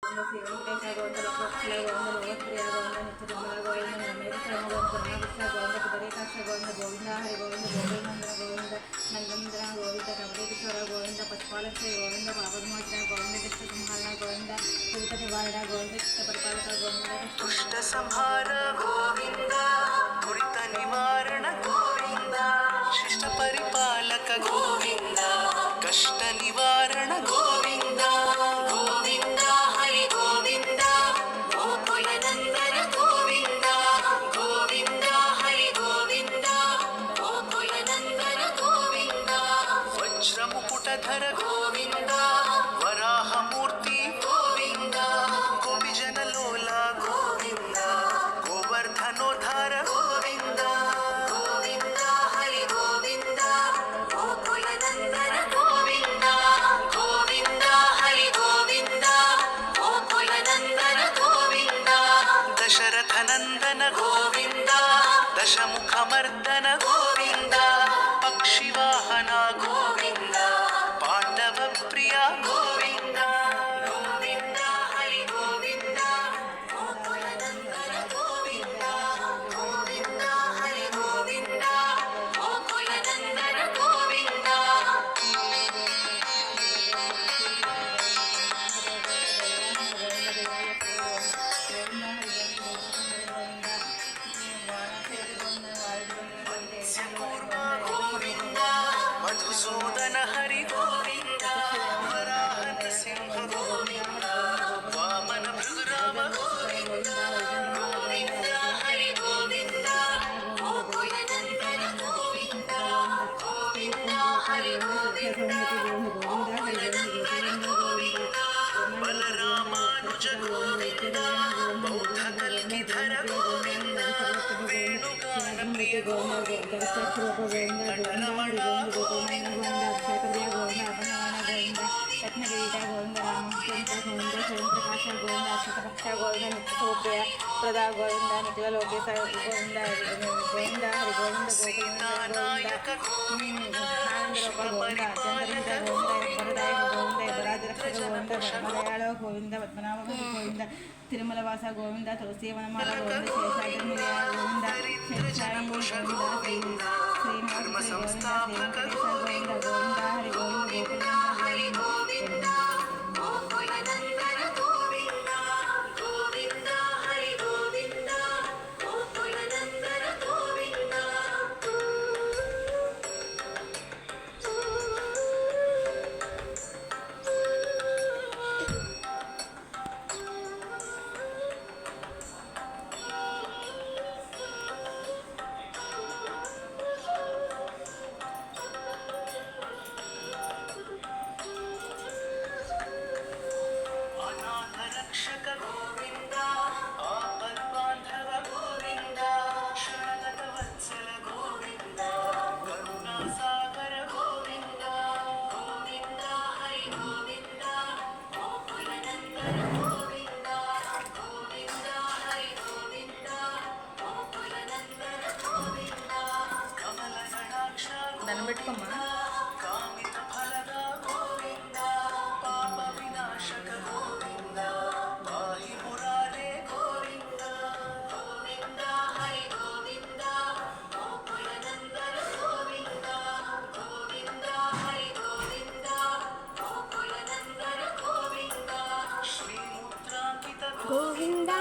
శ్రీ వెంకటేశ గోవింద లక్ష్మీల గోవింద లోకప్రియ గోవింద నిత్య నిర్మల గోవింద మేఘశ్రమ గోవింద పుదరేకాక్ష గోవింద గోవింద హరి గోవింద గోకులనందన గోవింద నందనందన గోవింద నవదేశ్వర గోవింద పశుపాలశ్రీ గోవింద పాపవిమోచన గోవింద దుష్ట సంహారణ గోవింద దురిత నివారణ గోవింద కృష్ణ పరిపాలక గోవింద దుష్ట సంహార గోవింద దురిత నివారణ గోవింద శిష్ట పరిపాలక గోవింద కష్ట నివారణ గోవింద గోవింద హరి గోవింద గోకులనందన గోవింద గోవింద హరి గోవింద గోకులనందన గోవింద వజ్రముకుటధర గోవింద వరాహమూర్తి గోవింద గోపిజనలోల గోవింద గోవర్ధనోద్ధార గోవింద గోవింద హరి గోవింద గోకులనందన గోవింద గోవింద హరి గోవింద గోకులనందన గోవింద దశరథనందన గోవింద దశముఖమర్దన గోవింద పక్షివాహన గోవింద పాండవ ప్రియ గోవింద గోవింద హరి గోవింద గోకులనందన గోవింద గోవింద హరి గోవింద గోకులనందన గోవింద గోవింద మధుసూదన హరి గోవింద వరాహన సింహ గోవింద వామన భృగురామ గోవింద గోవింద హరి గోవింద గోకులనందన గోవింద గోవింద హరి గోవింద గోకులనందన గోవింద బలరామానుజ గోవింద బౌద్ధ కల్కిధర గోవింద వేణుగాన ప్రియ గోవింద కటరమణ గోవింద రత్నగిరీట గోవింద రామచంద్ర గోవింద శివప్రకాశ గోవింద శతపక్ష గోవింద నిత్యసౌప్రియ ప్రదా గోవింద నిఖిల లోకేశ గోవింద గోవింద హరి గోవింద గోవింద గోవింద చంద్రహిత గోవింద వరదాయ గోవింద వరాజరక్షక గోవింద వరమలయాళ గోవింద పద్మనాభ గోవింద తిరుమల వాస గోవింద తులసీవనమాల గోవింద శేషాద్రి నిలయ గోవింద శేషాయి గోవింద శ్రీనివాస గోవింద శ్రీ వెంకటేశ గోవింద గోవింద హరి గోవింద గోకులంద గోకులనందన గోవింద గోవింద హరి గోవింద గోకులనందన గోవింద రక్షక గోవింద ఆపద్బాంధవ గోవింద శరణత వత్సల గోవింద కరుణాసాగర గోవింద గోవింద హరి గోవింద గోకులనందన గోవింద గోవింద హరి గోవింద గోకులనందన గోవింద కమల నడాక్ష గోవింద కామిత ఫలద గోవింద పాప వినాశక గోవింద పాహి మురారే గోవింద గోవింద హరి గోవింద గోకులనందన గోవింద గోవింద హరి గోవింద గోకులనందన గోవింద శ్రీముద్రాంకిత గోవింద